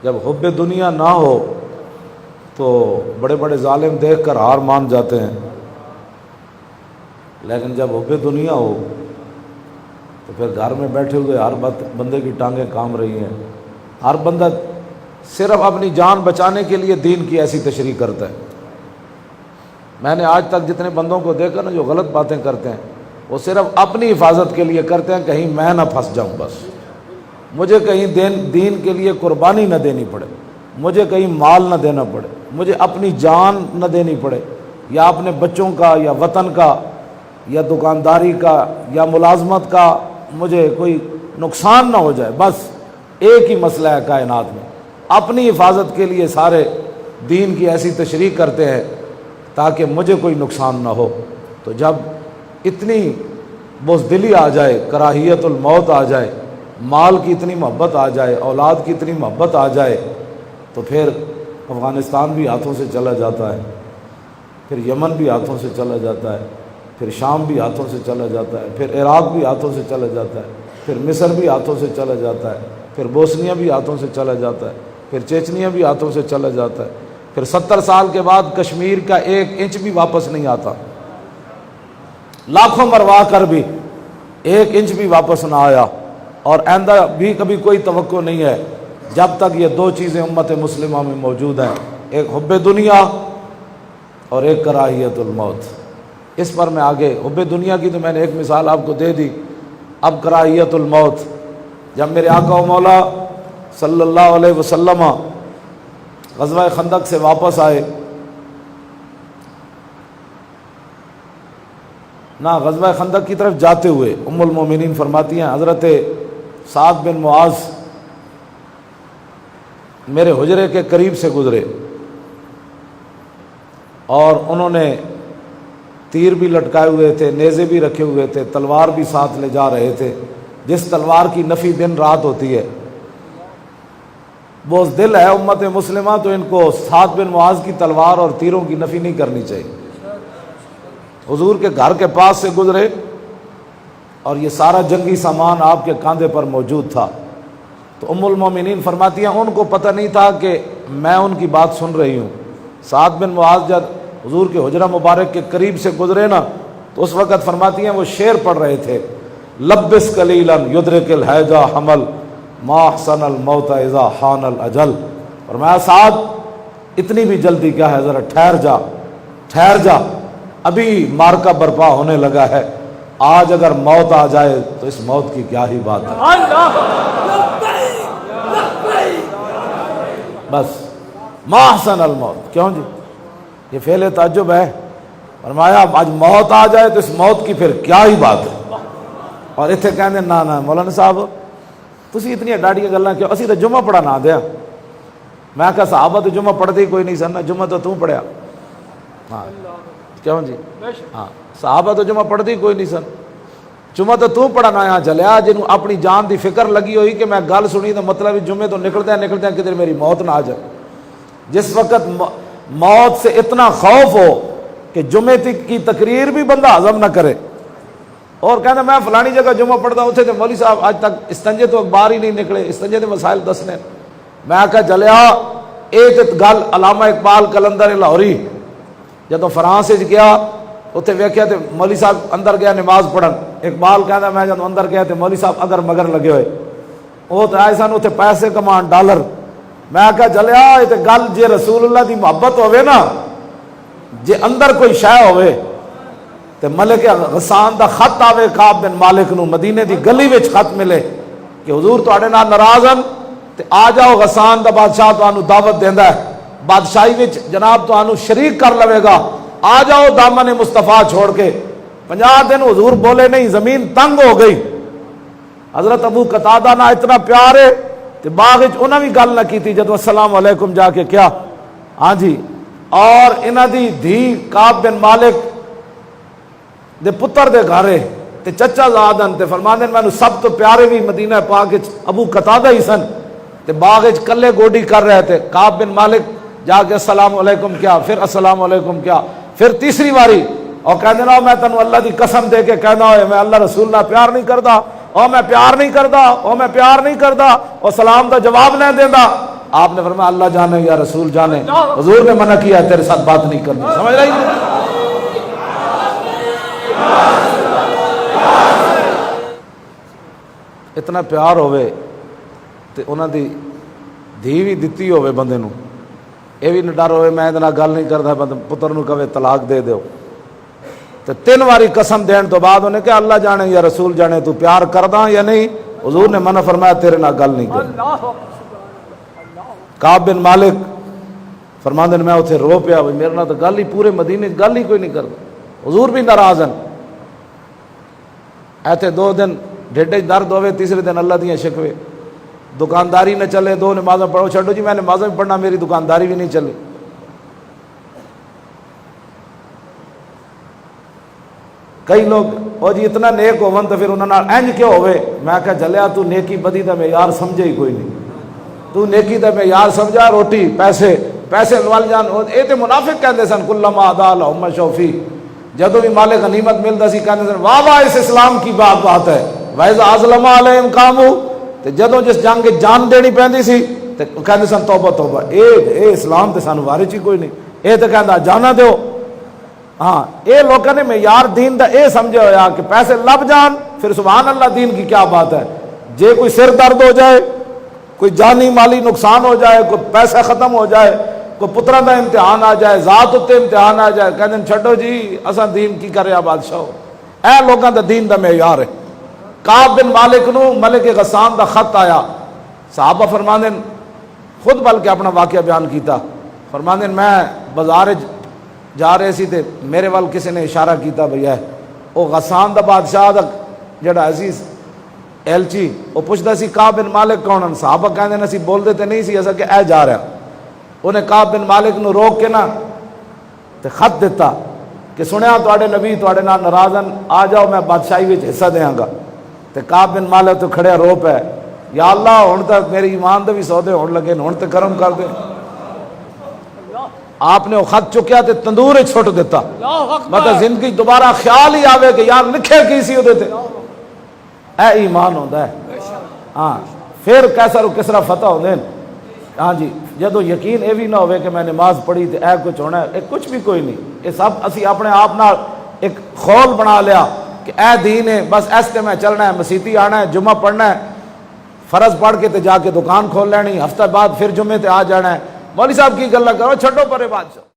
جب حب دنیا نہ ہو تو بڑے بڑے ظالم دیکھ کر ہار مان جاتے ہیں، لیکن جب حب دنیا ہو تو پھر گھر میں بیٹھے ہوئے ہر بندے کی ٹانگیں کام رہی ہیں، ہر بندہ صرف اپنی جان بچانے کے لیے دین کی ایسی تشریح کرتا ہے۔ میں نے آج تک جتنے بندوں کو دیکھا نا جو غلط باتیں کرتے ہیں وہ صرف اپنی حفاظت کے لیے کرتے ہیں، کہیں میں نہ پھنس جاؤں، بس مجھے کہیں دین کے لیے قربانی نہ دینی پڑے، مجھے کہیں مال نہ دینا پڑے، مجھے اپنی جان نہ دینی پڑے، یا اپنے بچوں کا یا وطن کا یا دکانداری کا یا ملازمت کا مجھے کوئی نقصان نہ ہو جائے۔ بس ایک ہی مسئلہ ہے کائنات میں، اپنی حفاظت کے لیے سارے دین کی ایسی تشریح کرتے ہیں تاکہ مجھے کوئی نقصان نہ ہو۔ تو جب اتنی بزدلی آ جائے، کراہیت الموت آ جائے، مال کی اتنی محبت آ جائے، اولاد کی اتنی محبت آ جائے، تو پھر افغانستان بھی ہاتھوں سے چلا جاتا ہے، پھر یمن بھی ہاتھوں سے چلا جاتا ہے، پھر شام بھی ہاتھوں سے چلا جاتا ہے، پھر عراق بھی ہاتھوں سے چلا جاتا ہے، پھر مصر بھی ہاتھوں سے چلا جاتا ہے، پھر بوسنیا بھی ہاتھوں سے چلا جاتا ہے، پھر چیچنیا بھی ہاتھوں سے چلا جاتا ہے، پھر 70 سال کے بعد کشمیر کا 1 انچ بھی واپس نہیں آتا، لاکھوں مروا کر بھی 1 انچ بھی واپس نہ آیا، اور آئندہ بھی کبھی کوئی توقع نہیں ہے جب تک یہ 2 چیزیں امت مسلمہ میں موجود ہیں، ایک حب دنیا اور ایک کراہیت الموت۔ اس پر میں آگے حب دنیا کی تو میں نے ایک مثال آپ کو دے دی، اب کراہیت الموت۔ جب میرے آقا و مولا صلی اللہ علیہ وسلم غزوہ خندق سے واپس آئے، نہ غزوہ خندق کی طرف جاتے ہوئے ام المومنین فرماتی ہیں حضرت سعد بن معاذ میرے حجرے کے قریب سے گزرے اور انہوں نے تیر بھی لٹکائے ہوئے تھے، نیزے بھی رکھے ہوئے تھے، تلوار بھی ساتھ لے جا رہے تھے، جس تلوار کی نفی دن رات ہوتی ہے۔ بوز دل ہے امت مسلمہ تو ان کو سعد بن معاذ کی تلوار اور تیروں کی نفی نہیں کرنی چاہیے۔ حضور کے گھر کے پاس سے گزرے اور یہ سارا جنگی سامان آپ کے کاندھے پر موجود تھا، تو ام المومنین فرماتی ہیں ان کو پتہ نہیں تھا کہ میں ان کی بات سن رہی ہوں۔ سعد بن معاذ جب حضور کے حجرہ مبارک کے قریب سے گزرے نا تو اس وقت فرماتی ہیں وہ شعر پڑھ رہے تھے، لبس قلیلا یدرک الحیجہ حمل ما احسن الموت اذا حان الاجل۔ فرمایا سعد اتنی بھی جلدی کیا ہے، ذرا ٹھہر جا، ابھی مارکا برپا ہونے لگا ہے، آج اگر موت آ جائے تو اس موت کی کیا ہی بات ہے۔ بس ما احسن الموت، کیوں جی یہ فعل تعجب ہے۔ فرمایا آج موت آ جائے تو اس موت کی پھر کیا ہی بات ہے۔ اور اتنے کہنے نہ مولانا صاحب تسی اتنی ڈاڈیاں گلاں کیوں، اسی تو جمعہ پڑھا نہ دیا۔ میں کہا صحابہ تو جمعہ پڑھتے ہی کوئی نہیں سن، جمعہ تو پڑھیا۔ ہاں کیوں جی، ہاں صحابہ تو جمعہ پڑھتے ہی کوئی نہیں سن، جمعہ تو پڑھنا یہاں چلیا جنہوں اپنی جان دی فکر لگی ہوئی کہ میں گل سنی تو مطلب جمعے تو نکلتے ہیں کدھر میری موت نہ آ جائے۔ جس وقت موت سے اتنا خوف ہو کہ جمعے کی تقریر بھی بندہ ہضم نہ کرے، اور کہنا میں فلانی جگہ جمعہ پڑھتا اتنے تو مولوی صاحب آج تک استنجے تو اخبار ہی نہیں نکلے، استنجے کے مسائل دسنے۔ میں آخیا چلیا ایک گل علامہ اقبال کلندر لاہوری جدو فرانس گیا اتنے ویکھیا تو مولوی صاحب اندر گیا نماز پڑھن، اقبال کہنا میں جب اندر گیا تو مولوی صاحب اگر مگر لگے ہوئے، وہ تو آئے سن اتنے پیسے کمان ڈالر۔ میں آخیا چلیا یہ تو گل جے رسول اللہ دی محبت ہوئے نا، جے اندر کوئی شے ہوئے تو ملک غسان دا خط آوے کعب بن مالک نو، مدینے دی گلی وچ خط ملے کہ حضور تواڈے نال ناراض ہن تے آ جاؤ، غسان دا بادشاہ تانوں دعوت دیندا ہے، بادشاہی وچ جناب تانوں شریک کر لوے گا، آ جاؤ دامن مصطفیٰ چھوڑ کے۔ 50 دن حضور بولے نہیں، زمین تنگ ہو گئی۔ حضرت ابو قتادہ نہ اتنا پیار ہے کہ باغ انہاں بھی گل نہ کیتی جدو السلام علیکم جا کے کیا، ہاں جی، اور انہاں دی دھی کعب بن مالک دے پتر دے گھرے تے چچا زادن تے فرماندے مینوں سب تو پیارے بھی مدینہ پاک وچ ابو قتادہ ہی سن، تے باغ وچ کلے گوڈی کر رہے تھے۔ کعب بن مالک جا کے السلام علیکم کیا، پھر السلام علیکم کیا، پھر تیسری باری اور کہندے نا میں تینوں اللہ دی قسم دے کے کہنا ہوئے میں اللہ رسول نال پیار نہیں کردا، او میں پیار نہیں کردا، او میں پیار نہیں کردا، اور سلام دا جواب نہیں دیندا۔ آپ نے فرمایا اللہ جانے یا رسول جانے، حضور نے منع کیا تیرے ساتھ بات نہیں کرنی. سمجھ رہی ہے؟ اتنا پیار ہوئے تے انہاں دی دھی بھی دتی ہوئے بندے نو، یہ بھی نہ ڈر ہوئے میں ادھر گل نہیں کرتا، بندہ پتر نو کہے طلاق دے دیو، تو 3 واری قسم دین تو بعد انہیں کہ اللہ جانے یا رسول جانے تو پیار کردا یا نہیں. حضور نے منع فرمایا تیرے نہ گل نہیں کرنی. کعب بن مالک فرماندے میں اتنے رو پیا، میرے نال تو گل ہی پورے مدینے گل ہی کوئی نہیں کرتا. حضور بھی ناراض ہیں. ایتھے 2 دن ڈھڈے درد ہوئے، تیسرے دن اللہ دیاں شکوے، دکانداری نہ چلے، 2 نمازیں پڑھو، چھڈو جی میں نمازیں بھی پڑھنا، میری دکانداری بھی نہیں چلے. کئی لوگ او جی اتنا نیک ہون تو پھر انہاں نال انج کیوں ہوئے؟ میں کہا جلیا تو نیکی بدی دا معیار سمجھے ہی کوئی نہیں. تو نیکی دا معیار سمجھا روٹی پیسے لوال جان. اے تے منافق کہندے سن کلما ادا لهم شوفی، جدوں بھی مال غنیمت ملدا سی کہندے سن واہ واہ اس اسلام کی بات ہے. وَإِذَا أَظْلَمَ عَلَيْهِمْ قَامُوا، تے جدوں جس جنگ کے جان دینی پیندی سی تے کہندے سن توبہ توبہ، اے اسلام تے سانو وارث ہی کوئی نہیں، اے تے کہندا جانا دیو. ہاں اے لوگوں نے معیار دین دا اے سمجھے ہویا کہ پیسے لب جان پھر سبحان اللہ دین کی کیا بات ہے. جے کوئی سر درد ہو جائے، کوئی جانی مالی نقصان ہو جائے، کوئی پیسہ ختم ہو جائے، کوئی پترا دا امتحان آ جائے، ذات اتے امتحان آ جائے، کہندے چھڈو جی اساں دین کی کریا بادشاہ. اے لوگاں دا دین دا معیار ہے. کعب بن مالک نو ملک غسان دا خط آیا. صحابہ فرماندے خود بلکہ اپنا واقعہ بیان کیتا. فرماندے میں بازار جا رہے سی تے میرے وال کسی نے اشارہ کیتا بھیا وہ غسان دا بادشاہ دا جڑا عزیز ایلچی وہ پوچھتا سی کعب بن مالک کون ہیں؟ صحابہ کہندے نے سی بول دیتے نہیں سی ایسا کہ اے جا رہا. انہیں کعب بن مالک نو روک کے نا تے خط دیتا کہ سنیا تواڈے نبی تواڈے نال ناراض ہیں، آ جاؤ میں بادشاہی وچ حصہ دیاں گا. تے کعب بن مالک تو کھڑے رو پے، یا اللہ ہن تک میری ایمان دے بھی سودے ہون لگے، ہن تے کرم کر دے. آپ نے وہ خط چکیا تے تندور وچ سٹ دیتا. مطلب زندگی دوبارہ خیال ہی آوے کہ یار لکھے کی سی اودے تے. اے ایمان ہوندا ہے. ہاں پھر کیسا رو کسرا فتح ہوندے ہیں. ہاں جی جدو یقین یہ بھی نہ ہوئے کہ میں نماز پڑھی تو اے کچھ ہونا ہے، کچھ بھی کوئی نہیں. یہ سب اسی اپنے آپ نال ایک خول بنا لیا کہ اے دین ہے، بس ایسے میں چلنا ہے، مسیتی آنا ہے، جمعہ پڑھنا ہے، فرض پڑھ کے تے جا کے دکان کھول لینی، ہفتہ بعد پھر جمعے تے آ جانا ہے. مولوی صاحب کی گلا کرو، چھڈو پرے بادشاہ.